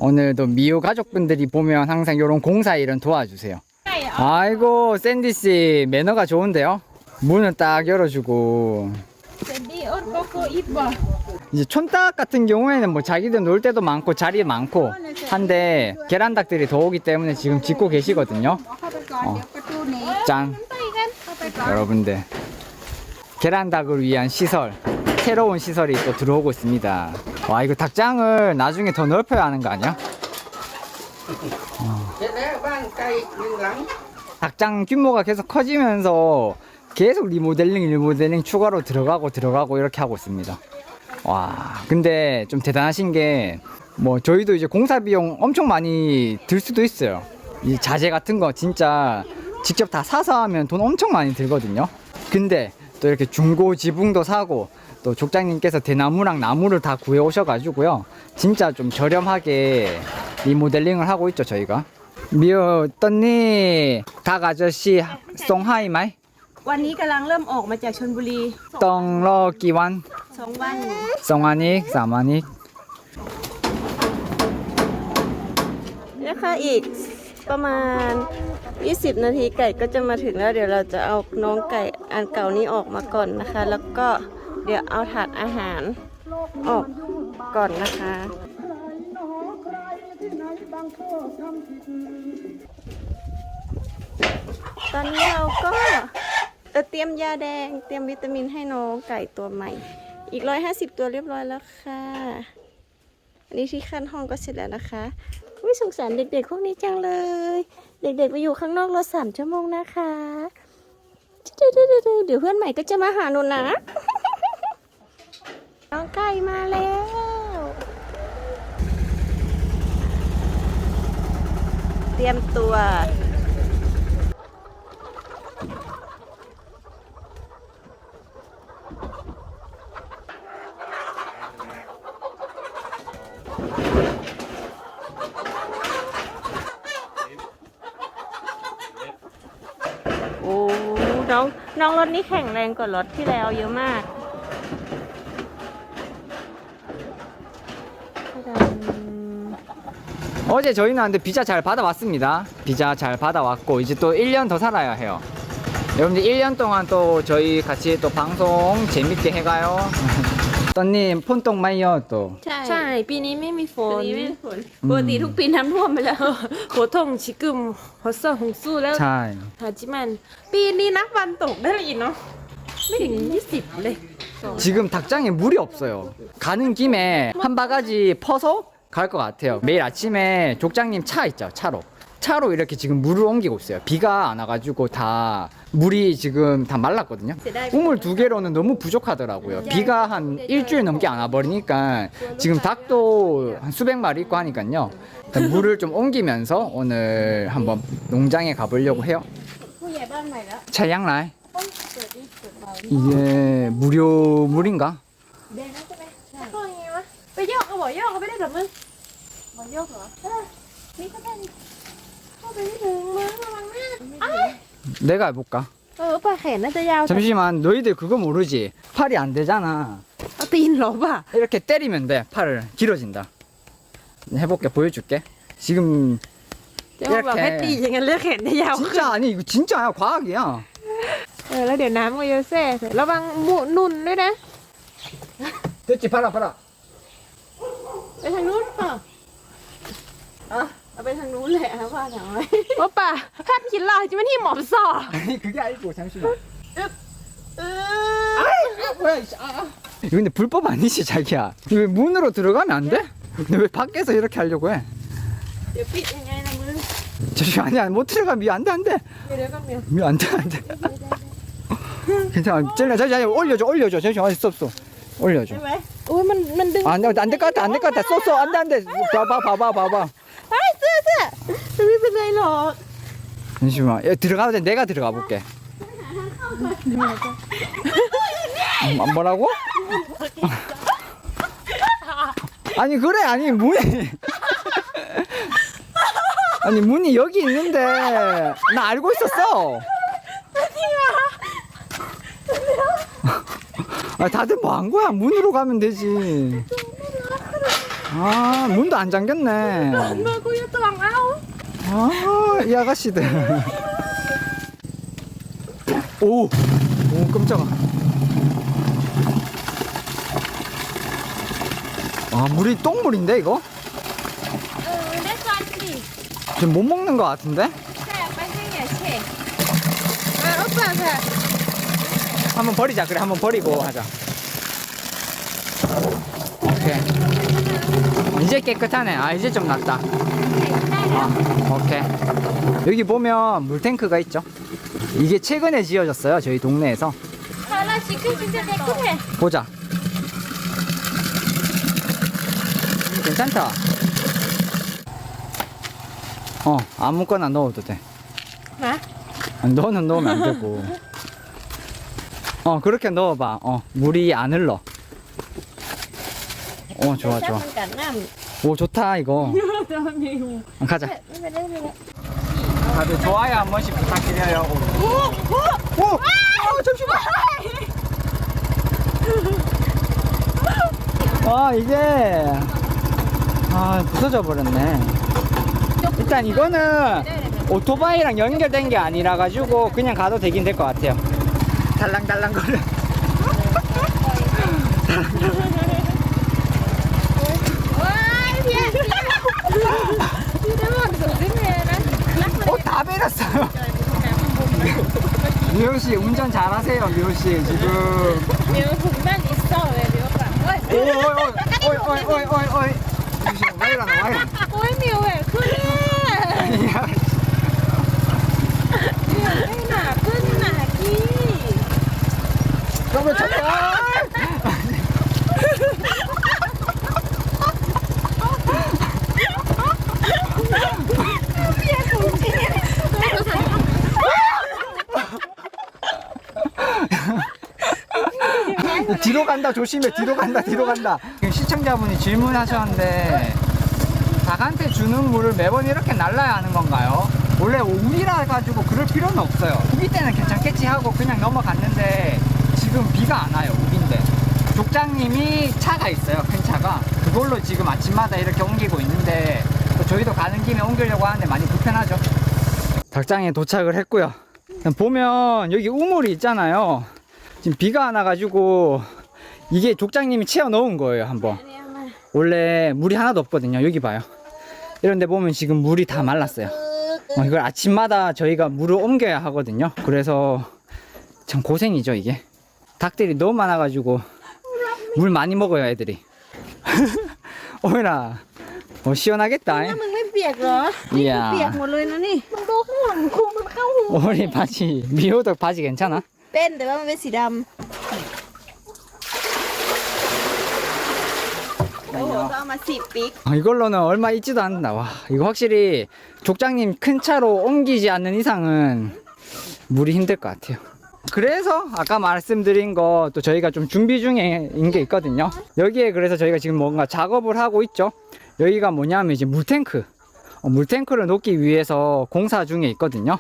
오늘도 미우 가족분들이 보면 항상 이런 공사 일은 도와주세요. 아이고 샌디씨 매너가 좋은데요? 문은 딱 열어주고. 이제 촌닭 같은 경우에는 뭐 자기들 놀 때도 많고 자리 많고 한데 계란닭들이 더 오기 때문에 지금 짓고 계시거든요. 짠. 여러분들 계란닭을 위한 시설, 새로운 시설이 또 들어오고 있습니다. 와, 이거 닭장을 나중에 더 넓혀야 하는 거 아니야? 닭장 규모가 계속 커지면서 계속 리모델링 추가로 들어가고 이렇게 하고 있습니다. 와, 근데 좀 대단하신 게 뭐 저희도 이제 공사 비용 엄청 많이 들 수도 있어요. 이 자재 같은 거 진짜 직접 다 사서 하면 돈 엄청 많이 들거든요. 근데 또 이렇게 중고 지붕도 사고 또 족장님께서 대나무랑 나무를 다 구해 오셔가지고요, 진짜 좀 저렴하게 리모델링을 하고 있죠 저희가. 미어 떴니 닭 아저씨 송하이 마이? วันนี้กำลังเริ่มออกมาจากชลบุรี 똥러 끼완 2 วัน 송하닉 사마닉. นะคะอีกประมาณ20 นาทีไก่ก็จะมาถึงแล้วเดี๋ยวเราจะเอาน้องไก่อันเก่านี้ออกมาก่อนนะคะแล้วก็เดี๋ยวเอาถาดอาหารออกก่อนนะคะตอนนี้เราก็เตรียมยาแดงเตรียมวิตามินให้น้องไก่ตัวใหม่อีก150 ตัวเรียบร้อยแล้วค่ะอันนี้ที่ขั้นห้องก็เสร็จแล้วนะคะวิสงสารเด็กๆพวกนี้จังเลยเด็กๆไปอยู่ข้างนอกรถ3 ชั่วโมงนะคะเดี๋ยวเพื่อนใหม่ก็จะมาหาหนูนะ น้องไก่มาแล้วเตรียมตัวโอ้น้องรถนี้แข็งแรงกว่ารถที่แล้วเยอะมาก 어제 저희는 근데 비자 잘 받아왔습니다. 비자 잘 받아왔고 이제 또 1년 더 살아야 해요. 여러분들 1년 동안 또 저희 같이 또 방송 재밌게 해가요. 떠님 폰똥 마이요 또. ใช่ปีนี้ไม่มีฝนปกติทุกปีน้ำท่วมไปแล้ว 보통 지금 벌써 홍수를 자, 하지만 ปีนี้นับวันตกได้อีกเนาะไม่ถึง20เลย 지금 닭장에 물이 없어요. 가는 김에 한 바가지 퍼서 갈 것 같아요. 매일 아침에 족장님 차 있죠, 차로 이렇게 지금 물을 옮기고 있어요. 비가 안 와가지고 다 물이 지금 다 말랐거든요. 우물 2개로는 너무 부족하더라고요. 비가 한 일주일 넘게 안 와버리니까 지금 닭도 한 수백 마리 있고 하니까요. 일단 물을 좀 옮기면서 오늘 한번 농장에 가보려고 해요. 차양라이. 이게 무료 물인가? ไปโยกก็บอกโยกก็ไม่ได้กับมึงบอกโยกเหรอนี่ก็ได้เข้าไปไม่ถึงมึงระวังนะ 내가 해볼까? ปลาแขนน่าจะยาว 잠시만, 너희들 그거 모르지? 팔이 안 되잖아. เอาตีนหรอป่ะ 이렇게 때리면 돼. 팔을 길어진다. 해볼게, 보여줄게. 지금 เดี๋ยวแบบให้ตีอย่างนั้นเลือกแขนจะยาวขึ้น 진짜 아니 이거 진짜야, 과학이야. แล้วเดี๋ยวน้ำก็เยอะแซ่ระวังหมุนุ่นด้วยนะ 됐지, 봐라. ไปทางนู้นเปล่าเอาไปทางนู้นเลยนะว่าหน่อยว่าป่ะท่านคิดลอยจะไม่ที่หมอบซอ 아니 그게 아니고 잠시만. 뭐야, 이씨. 이거 근데 불법 아니지, 자기야? 이거 왜 문으로 들어가면 안 돼? 근데 왜 밖에서 이렇게 하려고 해? เดี๋ยวปิดยังไงนะมึง 잠시만, 아니야, 못 들어가. 미 안 돼. เดี๋ยวก็เมียว 미 안 돼. 괜찮아. 젤리야, 잠시만, 올려줘. 잠시만, 없어. 올려줘. ใช่ไหมอุ้ยมันดึง 안될 것 같아. 쏘. 안 돼. 봐봐. เฮ้ยเสื้อไม่เป็นไรหรอก 잠시만. 야, 들어가도 돼. 내가 들어가 볼게. 뭐라고? 아니 그래. 문이 여기 있는데 나 알고 있었어. 아, 다들 뭐 한 거야? 문으로 가면 되지. 아, 문도 안 잠겼네. Mơ cô yêu toàn áo. 아, 이 아가씨들. 오, 오, 깜짝아. 아, 물이 똥물인데, 이거? Để con đi. 지금 못 먹는 것 같은데? Xe bay sang nhà trẻ. Opa kìa. 한번 버리자. 그래, 한번 버리고 하자. 오케이. 이제 깨끗하네. 아, 이제 좀 낫다. 아, 오케이. 여기 보면 물탱크가 있죠. 이게 최근에 지어졌어요. 저희 동네에서. Thôi là chị cứ 진짜 깨끗해. 보자. 괜찮다. 아무거나 넣어도 돼. Hả? 너는 넣으면 안 되고. 그렇게 넣어봐. 물이 안 흘러. 좋아, 좋아. Cả năm. 오, 좋다, 이거. 가자. 다들 좋아요 한 번씩 부탁드려요. 오! 잠시만! 이게. 부서져 버렸네. 일단 이거는 오토바이랑 연결된 게 아니라 가지고 그냥 가도 되긴 될 것 같아요. 달랑달랑 거려. 다 베렸어요. 미호씨 운전 잘하세요. 미호씨 지금. Nếu thùng đang đi sâu về nếu bạn ơi. 오이. 왜 이러나 왜 이러나. Ôi nhiều vẻขึ้นเนี่ยไม่หนาขึ้นหนากี้ 그러면 잠깐. 뒤로 간다. 조심해. 뒤로 간다. 지금 시청자분이 질문하셨는데 닭한테 주는 물을 매번 이렇게 날라야 하는 건가요? 원래 우기라 가지고 그럴 필요는 없어요. 우기 때는 괜찮겠지 하고 그냥 넘어갔는데 지금 비가 안 와요. 우기인데 족장님이 차가 있어요. 큰 차가. 그걸로 지금 아침마다 이렇게 옮기고 있는데 또 저희도 가는 김에 옮기려고 하는데 많이 불편하죠. 닭장에 도착을 했고요. 보면 여기 우물이 있잖아요. 지금 비가 안 와가지고 이게 족장님이 채워 넣은 거예요. 한번. 원래 물이 하나도 없거든요. 여기 봐요. 이런데 보면 지금 물이 다 말랐어요. 이걸 아침마다 저희가 물을 옮겨야 하거든요. 그래서 참 고생이죠 이게. 닭들이 너무 많아가지고 물 많이 먹어요 애들이. 오이라 시원하겠다. Nó mừng mới việc rồi. 이야. Việc một lời nó đi. Mừng cô không làm cô mà không. 우리 바지 미호덕 바지 괜찮아? Bên để ba bên xì đầm. 아마 10빅. 이걸로는 얼마 있지도 않는다. 와, 이거 확실히 족장님 큰 차로 옮기지 않는 이상은 물이 힘들 것 같아요. 그래서 아까 말씀드린 거 또 저희가 좀 준비 중인 게 있거든요. 여기에 그래서 저희가 지금 뭔가 작업을 하고 있죠. 여기가 뭐냐면 이제 물탱크. 물탱크를 놓기 위해서 공사 중에 있거든요.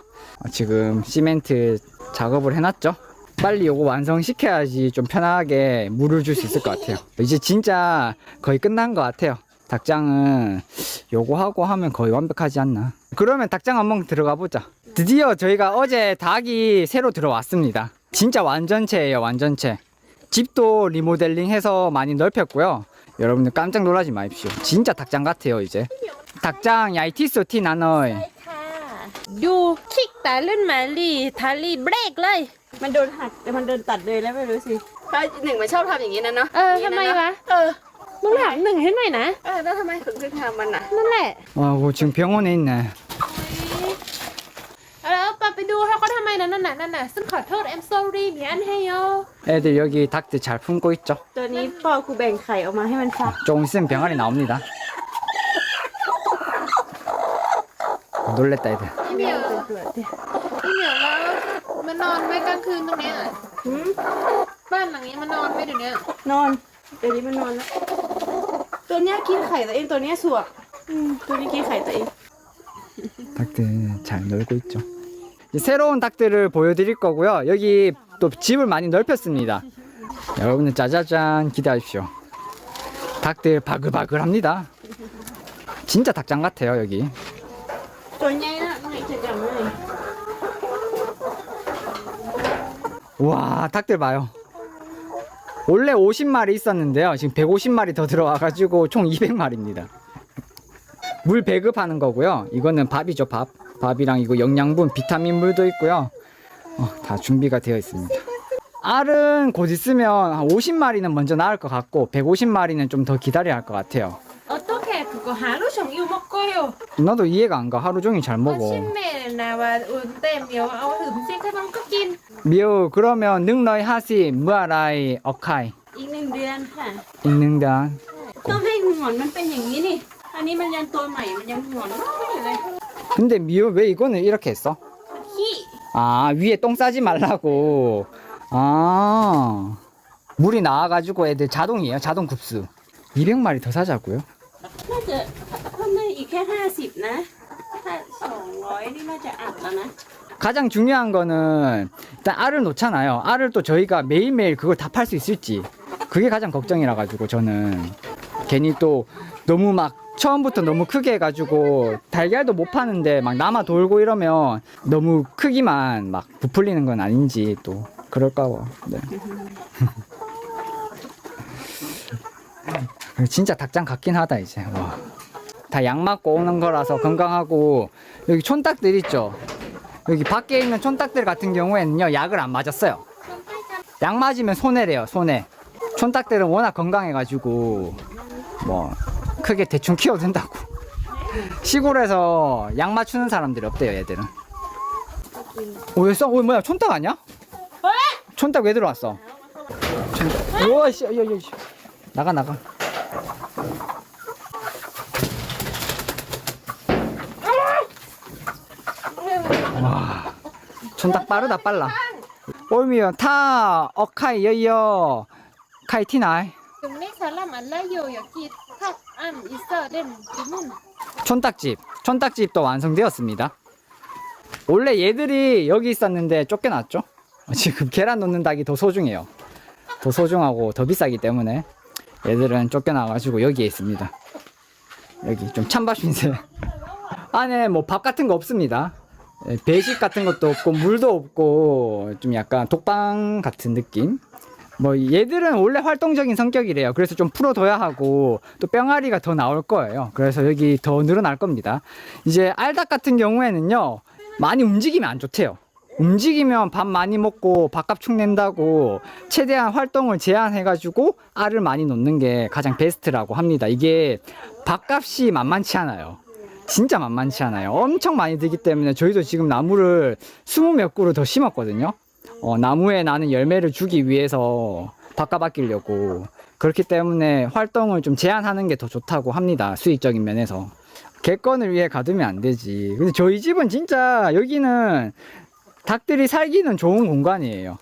지금 시멘트 작업을 해놨죠. 빨리 요거 완성시켜야지 좀 편하게 물을 줄 수 있을 것 같아요. 이제 진짜 거의 끝난 것 같아요. 닭장은 요거 하고 하면 거의 완벽하지 않나. 그러면 닭장 한번 들어가 보자. 드디어 저희가 어제 닭이 새로 들어왔습니다. 진짜 완전체예요. 완전체. 집도 리모델링 해서 많이 넓혔고요. 여러분들 깜짝 놀라지 마십시오. 진짜 닭장 같아요 이제. 닭장 야이티소 티 나너이. ดูคลิกแต่เล่นมาลีทาลีเบรกเลย มันโดนหักแต่มันโดนตัดเลยแล้วไม่รู้สิถ้าหนึ่งมันชอบทำอย่างนี้นะเนาะ ทำไมวะมึงถามหนึ่งให้หน่อยนะ แล้วทำไมถึงทำมันอ่ะ นั่นแหละ 지금 병원에 있네. แล้วไปดูเขาก็ทำไมนั่นน่ะซึ่งขอโทษ I'm sorry เมียนเฮโย 애들 여기 닭들 잘 품고 있죠. ตัวนี้พ่อครูแบ่งไข่ออกมาให้มันฟัก 조금 있으면 병아리 나옵니다. 놀랬다 애들. พี่เหมียวแล้วมันนอนไหมกลางคืนตรงเนี้ยบ้านหลังนี้มันนอนไหมเดี๋ยวนี้ นอนเดี๋ยวนี้มันนอนแล้วตัวเนี้ยกินไข่ตัวเองตัวเนี้ยสวกตัวนี้กินไข่ตัวเอง 닭들 잘 놀고 있죠. 이제 새로운 닭들을 보여드릴 거고요. 여기 또 집을 많이 넓혔습니다. 여러분들 짜자잔 기대하십시오. 닭들 바글바글합니다. 진짜 닭장 같아요 여기. ตัวใหญ่นะไม่จะจำเลย 와 닭들 봐요. 원래 50마리 있었는데요. 지금 150마리 더 들어와가지고 총 200마리입니다. 물 배급하는 거고요. 이거는 밥이죠 밥. 밥이랑 이거 영양분 비타민 물도 있고요. 다 준비가 되어 있습니다. 알은 곧 있으면 한 50마리는 먼저 나올 것 같고 150마리는 좀 더 기다려야 할 것 같아요. 어떻게 그거 하루 종일 먹어요? 나도 이해가 안 가. 하루 종일 잘 먹어. 아침에 나와 온때 묘 음식 해방 끓인 미우 그러면 능너이 하시 무아라이 어카이 อีก1 เดือนค่ะ 있는다. ต้องให้หงอนมันเป็นอย่างนี้นี่ อันนี้มันยังตัวใหม่มันยังหงอนน้อยอยู่เลย 근데 미우 왜 이거는 이렇게 했어? ขี้ 아 위에 똥 싸지 말라고. 아 물이 나와가지고 애들 자동이에요. 자동 급수. 200마리 더 사자고요. น่าจะเพิ่มได้อีกแค่50นะถ้า200นี่น่าจะอัดแล้วนะ 가장 중요한 거는 일단 알을 놓잖아요. 알을 또 저희가 매일매일 그걸 다 팔 수 있을지 그게 가장 걱정이라 가지고 저는 괜히 또 너무 막 처음부터 너무 크게 해가지고 달걀도 못 파는데 막 남아 돌고 이러면 너무 크기만 막 부풀리는 건 아닌지 또 그럴까 봐. 네. 진짜 닭장 같긴 하다 이제. 와. 다 약 맞고 오는 거라서 건강하고 여기 촌닭들 있죠. 여기 밖에 있는 촌닭들 같은 경우에는요 약을 안 맞았어요. 약 맞으면 손해래요 손해. 촌닭들은 워낙 건강해가지고 뭐 크게 대충 키워도 된다고. 시골에서 약 맞추는 사람들이 없대요 얘들은. 왜 써? 뭐야 촌닭 아니야? 촌닭 왜 들어왔어? 촌닭. 우와 씨, 나가. 와, 촌닭 빠르다 빨라. 올미요 타 어카이 여여 카이 티나이. ตรงนี้สาระมันละอยู่อยากกินทักอันอิสระเด่นกิน 촌닭집도 완성되었습니다. 원래 얘들이 여기 있었는데 쫓겨났죠. 지금 계란 놓는 닭이 더 소중해요. 더 소중하고 더 비싸기 때문에 얘들은 쫓겨나가지고 여기에 있습니다. 여기 좀 찬밥 신세. 안에 뭐 밥 같은 거 없습니다. 배식 같은 것도 없고 물도 없고 좀 약간 독방 같은 느낌. 뭐 얘들은 원래 활동적인 성격이래요. 그래서 좀 풀어둬야 하고 또 뿅아리가 더 나올 거예요. 그래서 여기 더 늘어날 겁니다. 이제 알닭 같은 경우에는요 많이 움직이면 안 좋대요. 움직이면 밥 많이 먹고 밥값 축 낸다고 최대한 활동을 제한해가지고 알을 많이 놓는 게 가장 베스트라고 합니다. 이게 밥값이 만만치 않아요. 진짜 만만치 않아요. 엄청 많이 들기 때문에 저희도 지금 나무를 20몇 그루 더 심었거든요. 나무에 나는 열매를 주기 위해서 바꿔바뀌려고. 그렇기 때문에 활동을 좀 제한하는 게 더 좋다고 합니다. 수익적인 면에서. 객건을 위해 가두면 안 되지. 근데 저희 집은 진짜 여기는 닭들이 살기는 좋은 공간이에요.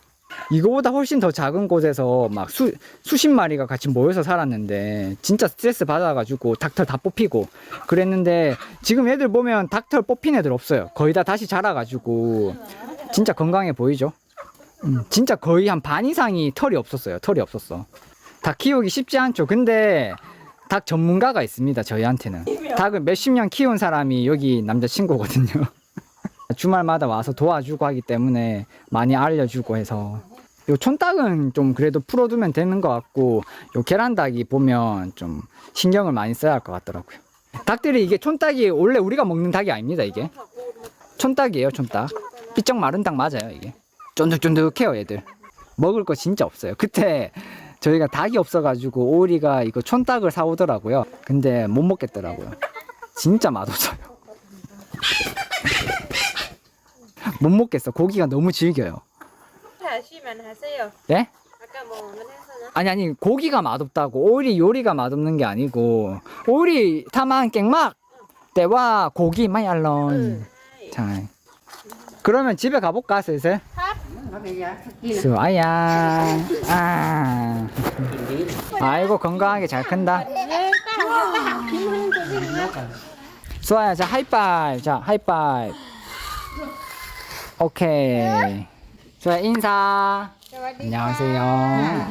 이거보다 훨씬 더 작은 곳에서 막 수십 마리가 같이 모여서 살았는데 진짜 스트레스 받아가지고 닭털 다 뽑히고 그랬는데 지금 애들 보면 닭털 뽑힌 애들 없어요. 거의 다 다시 자라가지고 진짜 건강해 보이죠? 진짜 거의 한 반 이상이 털이 없었어요. 털이 없었어. 닭 키우기 쉽지 않죠. 근데 닭 전문가가 있습니다. 저희한테는. 닭을 몇십 년 키운 사람이 여기 남자친구거든요. 주말마다 와서 도와주고 하기 때문에 많이 알려주고 해서 요 촌닭은 좀 그래도 풀어두면 되는 것 같고 요 계란닭이 보면 좀 신경을 많이 써야 할 것 같더라고요. 닭들이 이게 촌닭이 원래 우리가 먹는 닭이 아닙니다. 이게 촌닭이에요. 촌닭. 삐쩍 마른 닭 맞아요. 이게 쫀득쫀득해요. 얘들 먹을 거 진짜 없어요. 그때 저희가 닭이 없어가지고 오리가 이거 촌닭을 사오더라고요. 근데 못 먹겠더라고요. 진짜 맛없어요. 못 먹겠어. 고기가 너무 질겨요. 다시만 하세요. 네? 아까 뭐 했었나? 아니 고기가 맛없다고. 오리 요리가 맛없는 게 아니고 오리 타만 깽막 때와 고기 많이 알런. 자, 그러면 집에 가볼까 슬슬? 수아야. 아. 아이고 건강하게 잘 큰다. 수아야 자 하이파이브. 자 하이파이브. 오케이. 수아 인사. 안녕하세요.